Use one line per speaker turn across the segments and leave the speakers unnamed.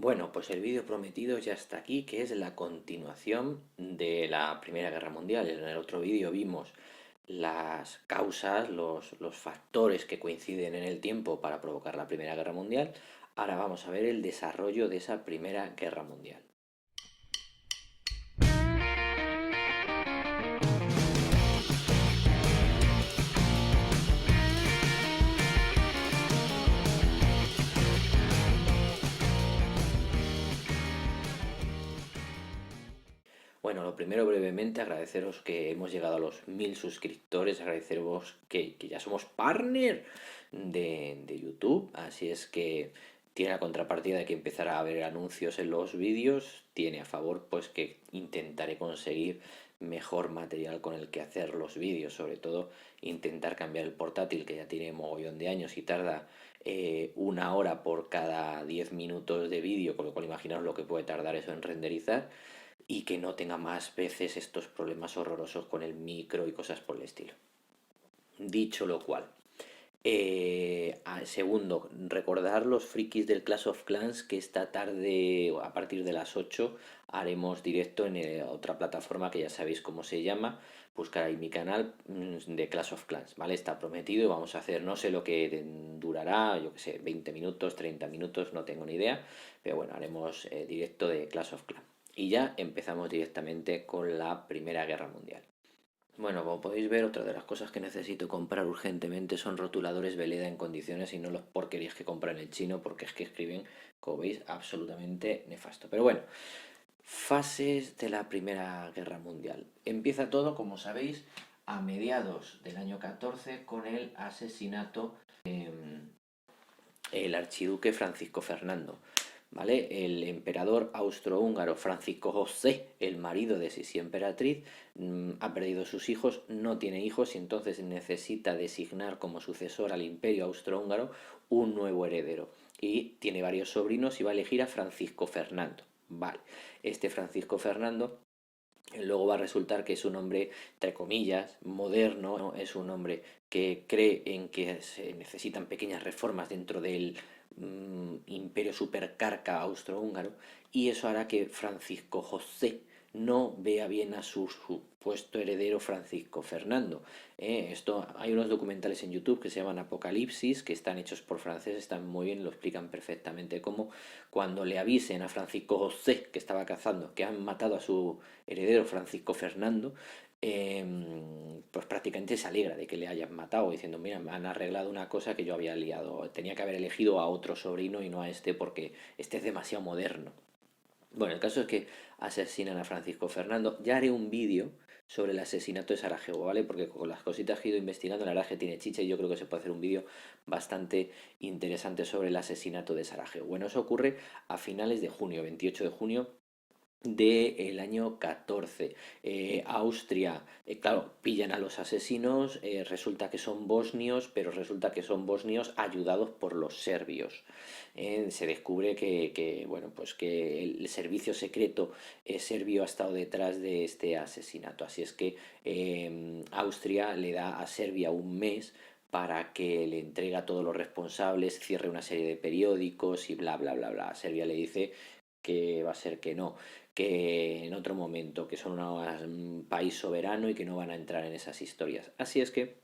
Bueno, pues el vídeo prometido ya está aquí, que es la continuación de la Primera Guerra Mundial. En el otro vídeo vimos las causas, los factores que coinciden en el tiempo para provocar la Primera Guerra Mundial. Ahora vamos a ver el desarrollo de esa Primera Guerra Mundial. Bueno, lo primero brevemente agradeceros que hemos llegado a los 1000 suscriptores, agradeceros que ya somos partner de YouTube, así es que tiene la contrapartida de que empezará a haber anuncios en los vídeos, tiene a favor pues que intentaré conseguir mejor material con el que hacer los vídeos, sobre todo intentar cambiar el portátil que ya tiene mogollón de años y tarda 1 hora por cada 10 minutos de vídeo, con lo cual imaginaos lo que puede tardar eso en renderizar y que no tenga más veces estos problemas horrorosos con el micro y cosas por el estilo. Dicho lo cual, segundo, recordar los frikis del Clash of Clans que esta tarde a partir de las 8 haremos directo en otra plataforma que ya sabéis cómo se llama. Buscar ahí mi canal de Clash of Clans, ¿vale? Está prometido y vamos a hacer, no sé lo que durará, yo que sé, 20 minutos, 30 minutos, no tengo ni idea, pero bueno, haremos directo de Clash of Clans. Y ya empezamos directamente con la Primera Guerra Mundial. Bueno, como podéis ver, otra de las cosas que necesito comprar urgentemente son rotuladores Veleda en condiciones y no los porquerías que compran en el chino, porque es que escriben, como veis, absolutamente nefasto. Pero bueno, fases de la Primera Guerra Mundial. Empieza todo, como sabéis, a mediados del año 14 con el asesinato del archiduque Francisco Fernando. ¿Vale? El emperador austrohúngaro Francisco José, el marido de Sisi emperatriz, ha perdido sus hijos, no tiene hijos y entonces necesita designar como sucesor al imperio austrohúngaro un nuevo heredero. Y tiene varios sobrinos y va a elegir a Francisco Fernando. Vale, este Francisco Fernando luego va a resultar que es un hombre, entre comillas, moderno, ¿no? Es un hombre que cree en que se necesitan pequeñas reformas dentro del imperio supercarca austrohúngaro y eso hará que Francisco José no vea bien a su supuesto heredero Francisco Fernando. Esto, hay unos documentales en YouTube que se llaman Apocalipsis, que están hechos por franceses, están muy bien, lo explican perfectamente cómo cuando le avisen a Francisco José, que estaba cazando, que han matado a su heredero Francisco Fernando, pues prácticamente se alegra de que le hayan matado, diciendo, mira, me han arreglado una cosa que yo había liado, tenía que haber elegido a otro sobrino y no a este porque este es demasiado moderno. Bueno, el caso es que asesinan a Francisco Fernando. Ya haré un vídeo sobre el asesinato de Sarajevo, ¿vale? Porque con las cositas que he ido investigando, la verdad es que tiene chicha y yo creo que se puede hacer un vídeo bastante interesante sobre el asesinato de Sarajevo. Bueno, eso ocurre a finales de junio, 28 de junio del año 14. Austria, claro, pillan a los asesinos, resulta que son bosnios, pero resulta que son bosnios ayudados por los serbios. Se descubre bueno, pues que el servicio secreto serbio ha estado detrás de este asesinato. Así es que Austria le da a Serbia un mes para que le entregue a todos los responsables, cierre una serie de periódicos y bla, bla, bla, bla. Serbia le dice que va a ser que no, que en otro momento, que son un país soberano y que no van a entrar en esas historias. Así es que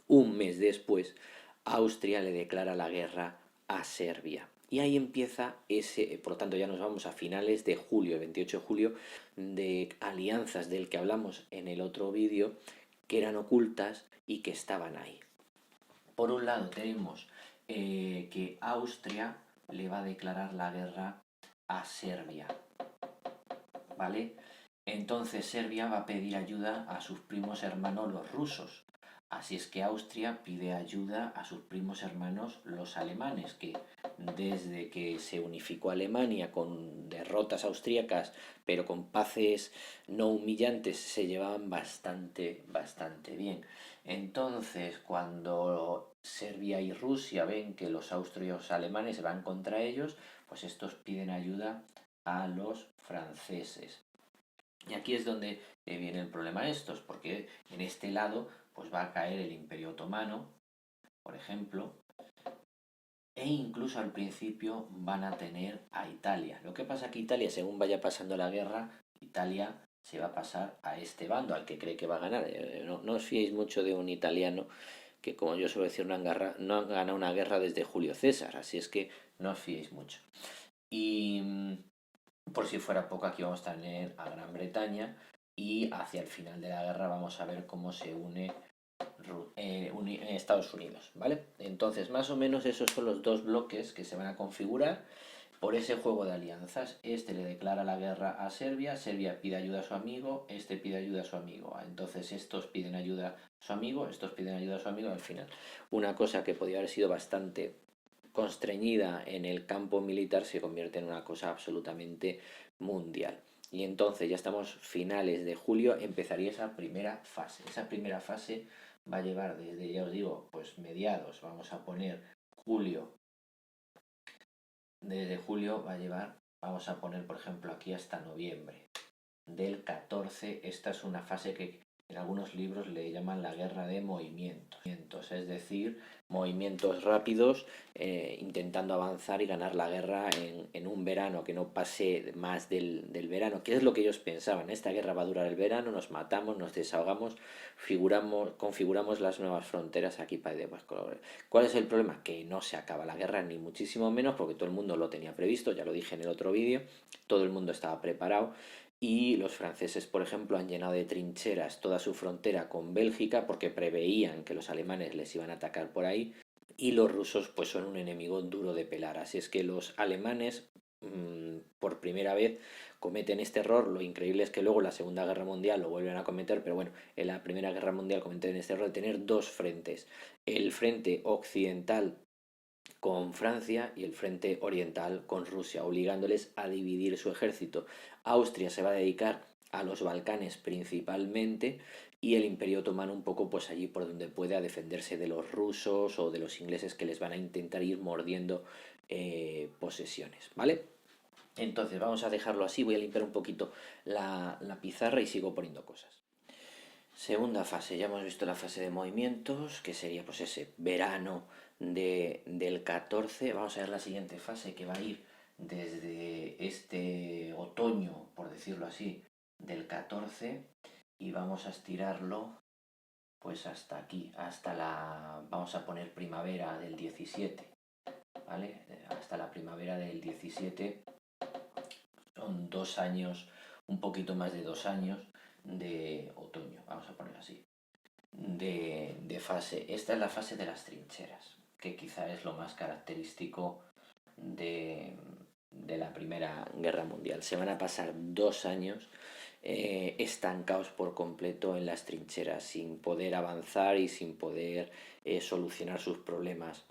un mes después, Austria le declara la guerra a Serbia. Y ahí empieza ese, por lo tanto ya nos vamos a finales de julio, el 28 de julio, de alianzas del que hablamos en el otro vídeo, que eran ocultas y que estaban ahí. Por un lado tenemos que Austria le va a declarar la guerra a Serbia, ¿vale? Entonces Serbia va a pedir ayuda a sus primos hermanos los rusos. Así es que Austria pide ayuda a sus primos hermanos los alemanes, que desde que se unificó Alemania con derrotas austríacas, pero con paces no humillantes, se llevaban bastante, bastante bien. Entonces, cuando Serbia y Rusia ven que los austrios alemanes van contra ellos, pues estos piden ayuda a los franceses. Y aquí es donde viene el problema de estos, porque en este lado pues va a caer el Imperio Otomano, por ejemplo, e incluso al principio van a tener a Italia. Lo que pasa que Italia, según vaya pasando la guerra, Italia se va a pasar a este bando, al que cree que va a ganar. No os fiéis mucho de un italiano que, como yo suelo decir, no han ganado una guerra desde Julio César, así es que no os fiéis mucho. Y por si fuera poco, aquí vamos a tener a Gran Bretaña y hacia el final de la guerra vamos a ver cómo se une Estados Unidos, ¿vale? Entonces, más o menos esos son los dos bloques que se van a configurar por ese juego de alianzas. Este le declara la guerra a Serbia, Serbia pide ayuda a su amigo, este pide ayuda a su amigo. Entonces estos piden ayuda a su amigo, estos piden ayuda a su amigo. Al final, una cosa que podía haber sido bastante constreñida en el campo militar se convierte en una cosa absolutamente mundial. Y entonces ya estamos finales de julio, empezaría esa primera fase. Esa primera fase va a llevar desde, ya os digo, pues mediados, vamos a poner julio. Desde julio va a llevar, vamos a poner por ejemplo aquí hasta noviembre. Del 14, esta es una fase que en algunos libros le llaman la guerra de movimientos, es decir, movimientos rápidos, intentando avanzar y ganar la guerra en un verano que no pase más del verano, que es lo que ellos pensaban. Esta guerra va a durar el verano, nos matamos, nos desahogamos, configuramos las nuevas fronteras aquí para demás colores. ¿Cuál es el problema? Que no se acaba la guerra, ni muchísimo menos, porque todo el mundo lo tenía previsto, ya lo dije en el otro vídeo, todo el mundo estaba preparado. Y los franceses, por ejemplo, han llenado de trincheras toda su frontera con Bélgica porque preveían que los alemanes les iban a atacar por ahí. Y los rusos pues son un enemigo duro de pelar. Así es que los alemanes por primera vez cometen este error. Lo increíble es que luego en la Segunda Guerra Mundial lo vuelven a cometer, pero bueno, en la Primera Guerra Mundial cometen este error de tener dos frentes. El frente occidental con Francia y el frente oriental con Rusia, obligándoles a dividir su ejército. Austria se va a dedicar a los Balcanes principalmente y el Imperio Otomano un poco pues allí por donde puede a defenderse de los rusos o de los ingleses que les van a intentar ir mordiendo posesiones, ¿vale? Entonces vamos a dejarlo así, voy a limpiar un poquito la pizarra y sigo poniendo cosas. Segunda fase, ya hemos visto la fase de movimientos, que sería pues ese verano del 14. Vamos a ver la siguiente fase que va a ir desde este otoño, por decirlo así, del 14 y vamos a estirarlo pues hasta aquí, hasta la, vamos a poner primavera del 17, ¿vale? Hasta la primavera del 17 son 2 años, un poquito más de 2 años de otoño, vamos a poner así, de fase. Esta es la fase de las trincheras, que quizá es lo más característico de la Primera Guerra Mundial. Se van a pasar 2 años estancados por completo en las trincheras, sin poder avanzar y sin poder solucionar sus problemas.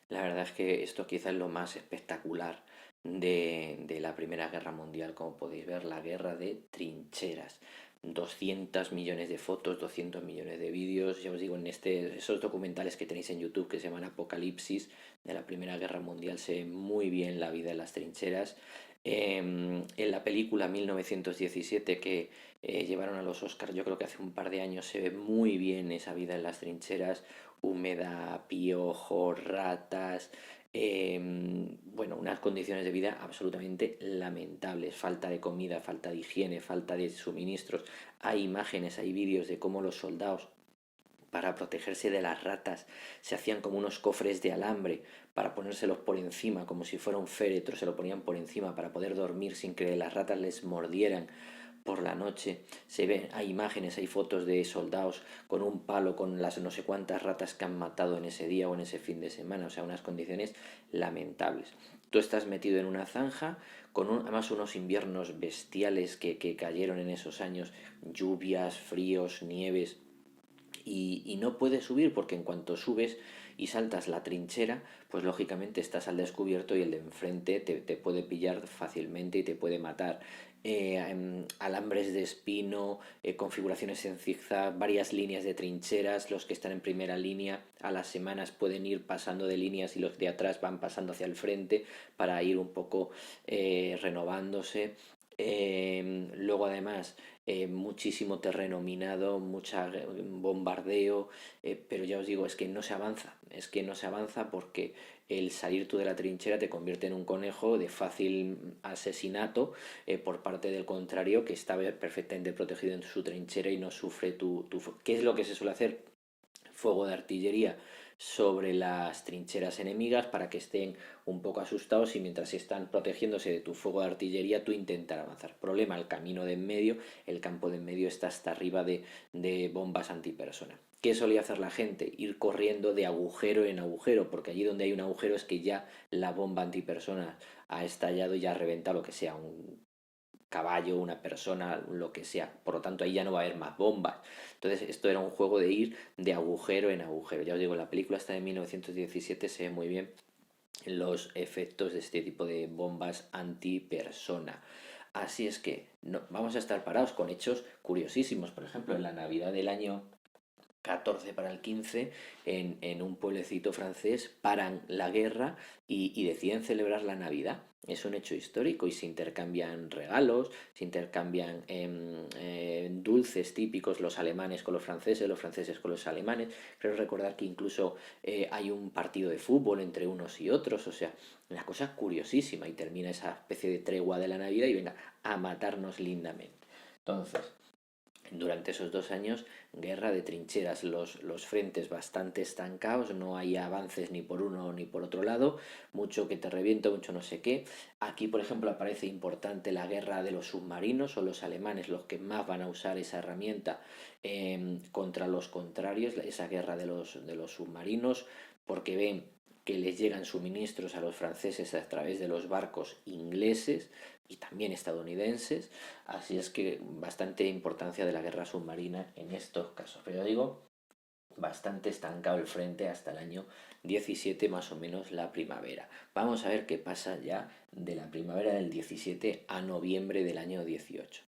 La verdad es que esto quizá es lo más espectacular de la Primera Guerra Mundial, como podéis ver, la guerra de trincheras. 200 millones de fotos, 200 millones de vídeos, ya os digo, en esos documentales que tenéis en YouTube que se llaman Apocalipsis de la Primera Guerra Mundial, se ve muy bien la vida en las trincheras. En la película 1917 que llevaron a los Oscars, yo creo que hace un par de años, se ve muy bien esa vida en las trincheras, humedad, piojos, ratas, bueno, unas condiciones de vida absolutamente lamentables, falta de comida, falta de higiene, falta de suministros. Hay imágenes, hay vídeos de cómo los soldados, para protegerse de las ratas, se hacían como unos cofres de alambre para ponérselos por encima, como si fuera un féretro, se lo ponían por encima para poder dormir sin que las ratas les mordieran por la noche. Se ven, hay imágenes, hay fotos de soldados con un palo, con las no sé cuántas ratas que han matado en ese día o en ese fin de semana, o sea, unas condiciones lamentables. Tú estás metido en una zanja con además unos inviernos bestiales que cayeron en esos años, lluvias, fríos, nieves, y no puedes subir porque en cuanto subes y saltas la trinchera, pues lógicamente estás al descubierto y el de enfrente te puede pillar fácilmente y te puede matar. Alambres de espino, configuraciones en zigzag, varias líneas de trincheras, los que están en primera línea a las semanas pueden ir pasando de líneas y los de atrás van pasando hacia el frente para ir un poco renovándose. Luego además muchísimo terreno minado, mucha bombardeo, pero ya os digo, es que no se avanza, es que no se avanza porque el salir tú de la trinchera te convierte en un conejo de fácil asesinato por parte del contrario que está perfectamente protegido en su trinchera y no sufre ¿Qué es lo que se suele hacer? Fuego de artillería sobre las trincheras enemigas para que estén un poco asustados y mientras están protegiéndose de tu fuego de artillería tú intentar avanzar. Problema, el camino de en medio, el campo de en medio está hasta arriba de bombas antipersona. ¿Qué solía hacer la gente? Ir corriendo de agujero en agujero, porque allí donde hay un agujero es que ya la bomba antipersona ha estallado y ya ha reventado lo que sea, un caballo, una persona, lo que sea. Por lo tanto, ahí ya no va a haber más bombas. Entonces, esto era un juego de ir de agujero en agujero. Ya os digo, la película está de 1917, se ve muy bien los efectos de este tipo de bombas antipersona. Así es que no, vamos a estar parados con hechos curiosísimos. Por ejemplo, en la Navidad del año 14 para el 15, en un pueblecito francés, paran la guerra y deciden celebrar la Navidad. Es un hecho histórico y se intercambian regalos, se intercambian dulces típicos, los alemanes con los franceses con los alemanes. Creo recordar que incluso hay un partido de fútbol entre unos y otros, o sea, una cosa curiosísima y termina esa especie de tregua de la Navidad y venga a matarnos lindamente. Entonces, durante esos 2 años, guerra de trincheras, los frentes bastante estancados, no hay avances ni por uno ni por otro lado, mucho que te reviento, mucho no sé qué. Aquí, por ejemplo, aparece importante la guerra de los submarinos, son los alemanes los que más van a usar esa herramienta contra los contrarios, esa guerra de los submarinos, porque ven que les llegan suministros a los franceses a través de los barcos ingleses y también estadounidenses. Así es que bastante importancia de la guerra submarina en estos casos. Pero digo, bastante estancado el frente hasta el año 17 más o menos la primavera. Vamos a ver qué pasa ya de la primavera del 17 a noviembre del año 18.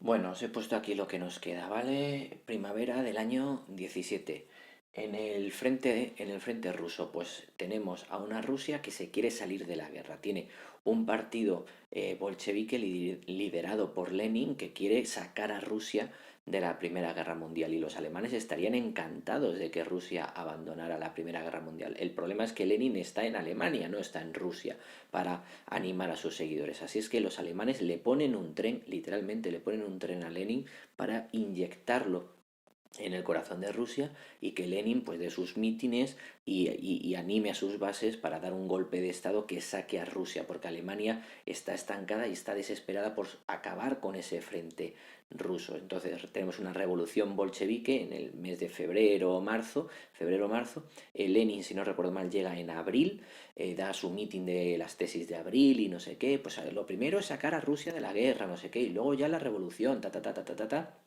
Bueno, os he puesto aquí lo que nos queda, ¿vale? Primavera del año 17. En el frente ruso, pues tenemos a una Rusia que se quiere salir de la guerra. Tiene un partido bolchevique liderado por Lenin que quiere sacar a Rusia de la Primera Guerra Mundial y los alemanes estarían encantados de que Rusia abandonara la Primera Guerra Mundial. El problema es que Lenin está en Alemania, no está en Rusia, para animar a sus seguidores. Así es que los alemanes le ponen un tren, literalmente le ponen un tren a Lenin para inyectarlo en el corazón de Rusia y que Lenin pues dé sus mítines y anime a sus bases para dar un golpe de estado que saque a Rusia porque Alemania está estancada y está desesperada por acabar con ese frente ruso. Entonces tenemos una revolución bolchevique en el mes de febrero-marzo. Lenin, si no recuerdo mal, llega en abril, da su mitin de las tesis de abril y no sé qué. Pues lo primero es sacar a Rusia de la guerra, no sé qué, y luego ya la revolución, ta ta ta ta ta ta ta.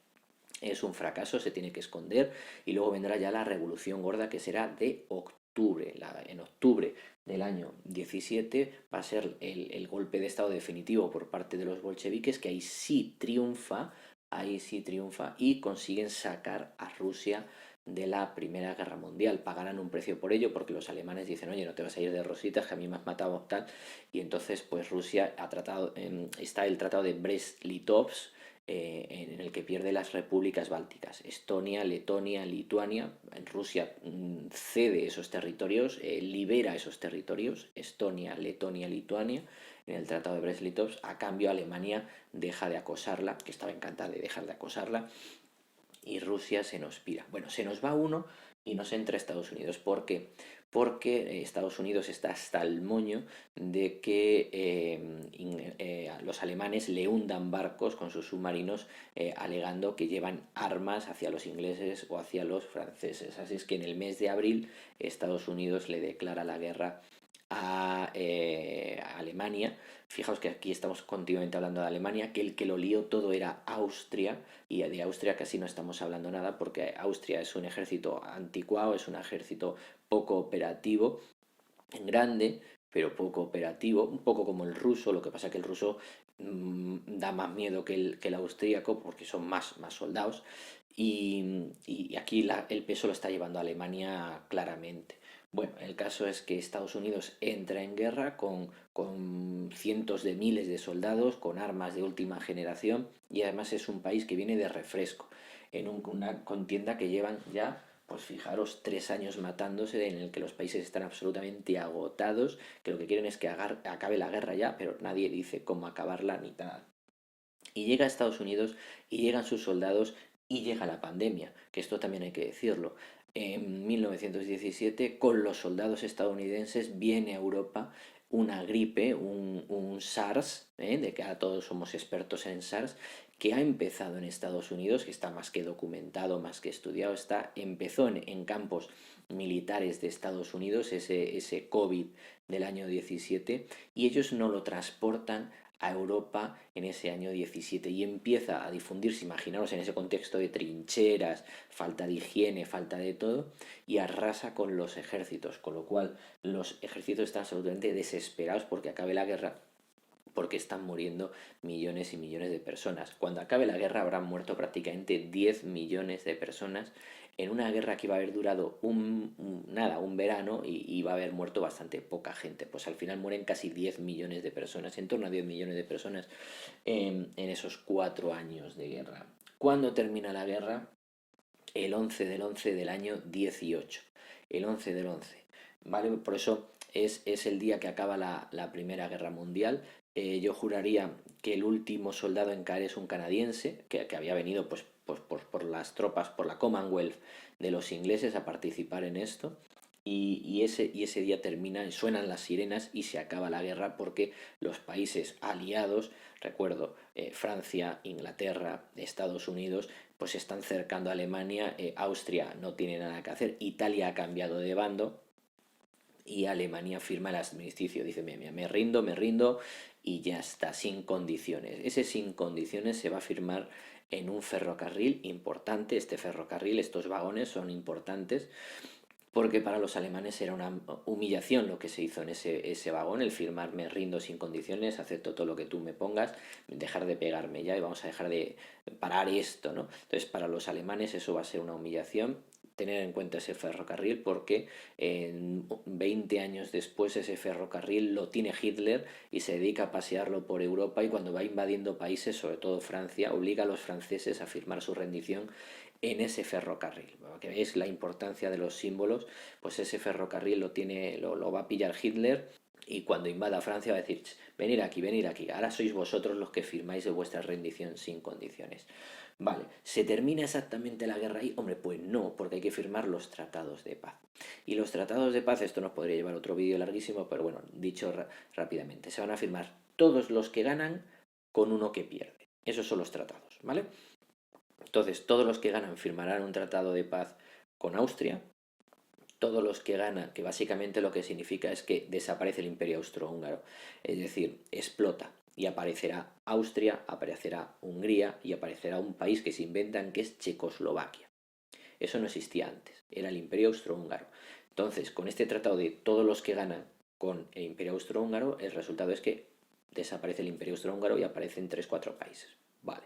Es un fracaso, se tiene que esconder y luego vendrá ya la revolución gorda que será de octubre. En octubre del año 17 va a ser el golpe de estado definitivo por parte de los bolcheviques que ahí sí triunfa y consiguen sacar a Rusia de la Primera Guerra Mundial. Pagarán un precio por ello porque los alemanes dicen, oye, no te vas a ir de rositas, que a mí me has matado tal. Y entonces pues Rusia ha tratado, está el tratado de Brest-Litovsk, en el que pierde las repúblicas bálticas, Estonia, Letonia, Lituania. En Rusia cede esos territorios, libera esos territorios, Estonia, Letonia, Lituania, en el Tratado de Brest-Litovsk. A cambio, Alemania deja de acosarla, que estaba encantada de dejar de acosarla, y Rusia se nos pira. Bueno, se nos va uno y nos entra Estados Unidos. ¿Por qué? Porque Estados Unidos está hasta el moño de que los alemanes le hundan barcos con sus submarinos alegando que llevan armas hacia los ingleses o hacia los franceses. Así es que en el mes de abril Estados Unidos le declara la guerra a Alemania. Fijaos que aquí estamos continuamente hablando de Alemania, que el que lo lió todo era Austria, y de Austria casi no estamos hablando nada porque Austria es un ejército anticuado, es un ejército poco operativo, grande, pero poco operativo, un poco como el ruso. Lo que pasa que el ruso da más miedo que el austríaco porque son más soldados, y aquí el peso lo está llevando Alemania claramente. Bueno, el caso es que Estados Unidos entra en guerra con cientos de miles de soldados, con armas de última generación, y además es un país que viene de refresco, en una contienda que llevan ya, pues fijaros, 3 años matándose, en el que los países están absolutamente agotados, que lo que quieren es que acabe la guerra ya, pero nadie dice cómo acabarla ni nada. Y llega a Estados Unidos y llegan sus soldados y llega la pandemia, que esto también hay que decirlo. En 1917, con los soldados estadounidenses, viene a Europa una gripe, un SARS, de que ahora todos somos expertos en SARS, que ha empezado en Estados Unidos, que está más que documentado, más que estudiado, empezó en campos militares de Estados Unidos, ese COVID del año 17, y ellos no lo transportan a Europa en ese año 17 y empieza a difundirse, imaginaros en ese contexto de trincheras, falta de higiene, falta de todo, y arrasa con los ejércitos, con lo cual los ejércitos están absolutamente desesperados porque acabe la guerra, porque están muriendo millones y millones de personas. Cuando acabe la guerra habrán muerto prácticamente 10 millones de personas en una guerra que iba a haber durado un verano y va a haber muerto bastante poca gente. Pues al final mueren casi 10 millones de personas, en torno a 10 millones de personas en esos 4 años de guerra. ¿Cuándo termina la guerra? El 11 del 11 del año 18. El 11 del 11. ¿Vale? Por eso es el día que acaba la Primera Guerra Mundial. Yo juraría que el último soldado en caer es un canadiense que había venido por las tropas, por la Commonwealth de los ingleses a participar en esto. Y ese día termina, y suenan las sirenas y se acaba la guerra porque los países aliados, recuerdo, Francia, Inglaterra, Estados Unidos, pues se están cercando a Alemania, Austria no tiene nada que hacer, Italia ha cambiado de bando y Alemania firma el armisticio, dice, mira, me rindo y ya está, sin condiciones. Ese sin condiciones se va a firmar en un ferrocarril importante, este ferrocarril, estos vagones son importantes porque para los alemanes era una humillación lo que se hizo en ese vagón, el firmar me rindo sin condiciones, acepto todo lo que tú me pongas, dejar de pegarme ya y vamos a dejar de parar esto, ¿no? Entonces para los alemanes eso va a ser una humillación, tener en cuenta ese ferrocarril porque 20 años después ese ferrocarril lo tiene Hitler y se dedica a pasearlo por Europa y cuando va invadiendo países, sobre todo Francia, obliga a los franceses a firmar su rendición en ese ferrocarril. Para que veáis la importancia de los símbolos, pues ese ferrocarril lo va a pillar Hitler y cuando invada Francia va a decir, venir aquí, ahora sois vosotros los que firmáis de vuestra rendición sin condiciones. Vale, ¿se termina exactamente la guerra ahí? Hombre, pues no, porque hay que firmar los tratados de paz. Y los tratados de paz, esto nos podría llevar otro vídeo larguísimo, pero bueno, dicho rápidamente, se van a firmar todos los que ganan con uno que pierde. Esos son los tratados, ¿vale? Entonces, todos los que ganan firmarán un tratado de paz con Austria. Todos los que ganan, que básicamente lo que significa es que desaparece el imperio austrohúngaro. Es decir, explota y aparecerá Austria, aparecerá Hungría y aparecerá un país que se inventan que es Checoslovaquia. Eso no existía antes, era el imperio austrohúngaro. Entonces, con este tratado de todos los que ganan con el imperio austrohúngaro, el resultado es que desaparece el imperio austrohúngaro y aparecen 3 4 países. Vale.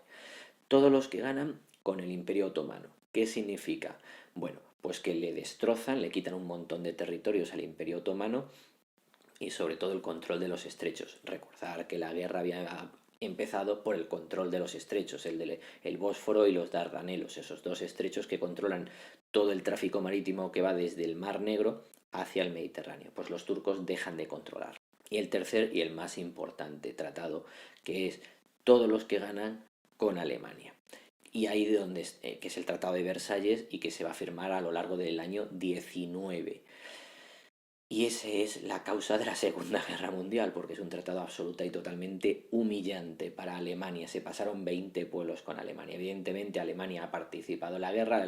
Todos los que ganan con el Imperio Otomano. ¿Qué significa? Bueno, pues que le destrozan, le quitan un montón de territorios al Imperio Otomano y sobre todo el control de los estrechos. Recordar que la guerra había empezado por el control de los estrechos, el Bósforo y los Dardanelos, esos dos estrechos que controlan todo el tráfico marítimo que va desde el Mar Negro hacia el Mediterráneo. Pues los turcos dejan de controlar. Y el tercer y el más importante tratado, que es todos los que ganan con Alemania. Y ahí de donde que es el Tratado de Versalles y que se va a firmar a lo largo del año 19. Y esa es la causa de la Segunda Guerra Mundial, porque es un tratado absoluta y totalmente humillante para Alemania. Se pasaron 20 pueblos con Alemania. Evidentemente Alemania ha participado en la guerra,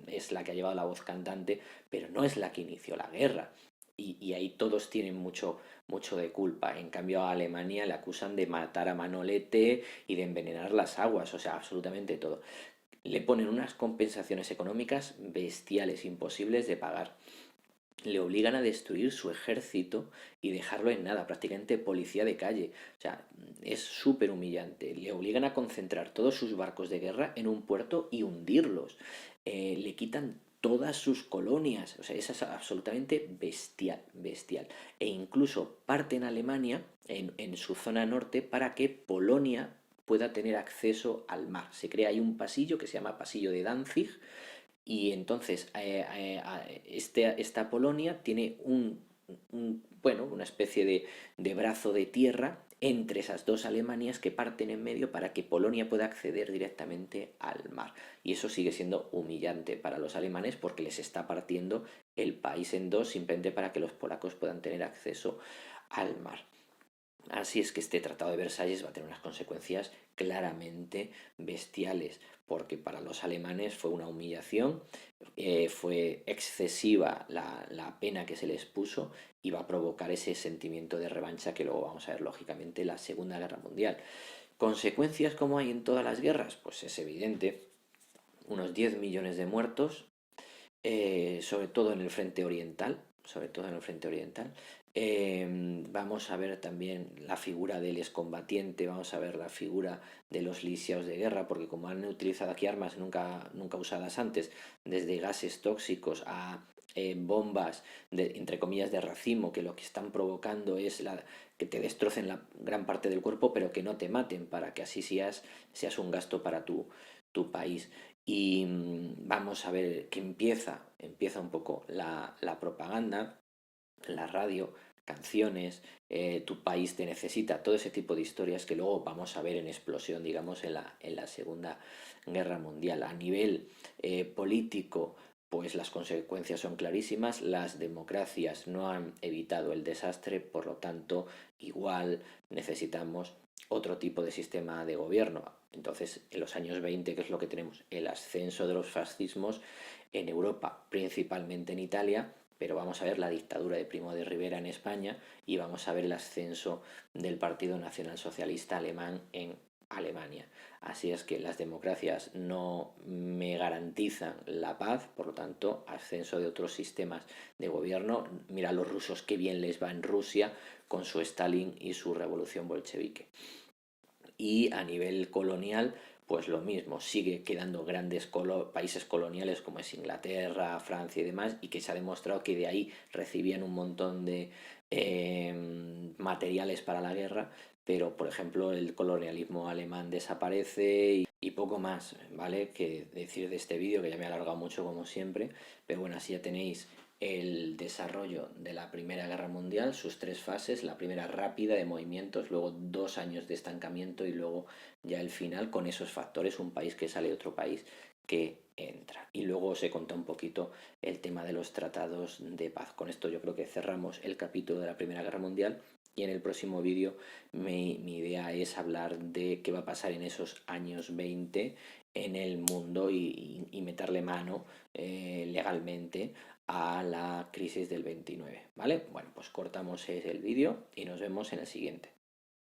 es la que ha llevado la voz cantante, pero no es la que inició la guerra. Y ahí todos tienen mucho, mucho de culpa. En cambio a Alemania le acusan de matar a Manolete y de envenenar las aguas, o sea, absolutamente todo. Le ponen unas compensaciones económicas bestiales, imposibles de pagar, le obligan a destruir su ejército y dejarlo en nada, prácticamente policía de calle. O sea, es súper humillante. Le obligan a concentrar todos sus barcos de guerra en un puerto y hundirlos. Le quitan todas sus colonias. O sea, es absolutamente bestial, bestial. E incluso parten Alemania en su zona norte para que Polonia pueda tener acceso al mar. Se crea ahí un pasillo que se llama Pasillo de Danzig, y entonces esta Polonia tiene bueno, una especie de brazo de tierra entre esas dos Alemanias que parten en medio para que Polonia pueda acceder directamente al mar. Y eso sigue siendo humillante para los alemanes porque les está partiendo el país en dos simplemente para que los polacos puedan tener acceso al mar. Así es que este Tratado de Versalles va a tener unas consecuencias claramente bestiales, porque para los alemanes fue una humillación, fue excesiva la pena que se les puso y va a provocar ese sentimiento de revancha que luego vamos a ver lógicamente en la Segunda Guerra Mundial. ¿Consecuencias como hay en todas las guerras? Pues es evidente, unos 10 millones de muertos, sobre todo en el frente oriental, sobre todo en el frente oriental. Vamos a ver también la figura del excombatiente, vamos a ver la figura de los lisiados de guerra, porque como han utilizado aquí armas nunca usadas antes, desde gases tóxicos a bombas, entre comillas, de racimo, que lo que están provocando es que te destrocen la gran parte del cuerpo, pero que no te maten, para que así seas un gasto para tu país. Y vamos a ver que empieza un poco la propaganda, la radio, canciones, tu país te necesita, todo ese tipo de historias que luego vamos a ver en explosión, digamos, en la Segunda Guerra Mundial. A nivel político, pues las consecuencias son clarísimas, las democracias no han evitado el desastre, por lo tanto, igual necesitamos otro tipo de sistema de gobierno. Entonces, en los años 20, ¿qué es lo que tenemos? El ascenso de los fascismos en Europa, principalmente en Italia, pero vamos a ver la dictadura de Primo de Rivera en España y vamos a ver el ascenso del Partido Nacional Socialista Alemán en Alemania. Así es que las democracias no me garantizan la paz, por lo tanto, ascenso de otros sistemas de gobierno. Mira a los rusos qué bien les va en Rusia con su Stalin y su revolución bolchevique. Y a nivel colonial, pues lo mismo, sigue quedando grandes países coloniales como es Inglaterra, Francia y demás, y que se ha demostrado que de ahí recibían un montón de materiales para la guerra, pero por ejemplo el colonialismo alemán desaparece y poco más, ¿vale? Que decir de este vídeo, que ya me he alargado mucho como siempre, pero bueno, así ya tenéis el desarrollo de la Primera Guerra Mundial, sus tres fases, la primera rápida de movimientos, luego 2 años de estancamiento y luego ya el final con esos factores, un país que sale, otro país que entra. Y luego se contó un poquito el tema de los tratados de paz. Con esto yo creo que cerramos el capítulo de la Primera Guerra Mundial y en el próximo vídeo mi idea es hablar de qué va a pasar en esos años 20 en el mundo y meterle mano legalmente a la crisis del 29, ¿vale? Bueno, pues cortamos el vídeo y nos vemos en el siguiente.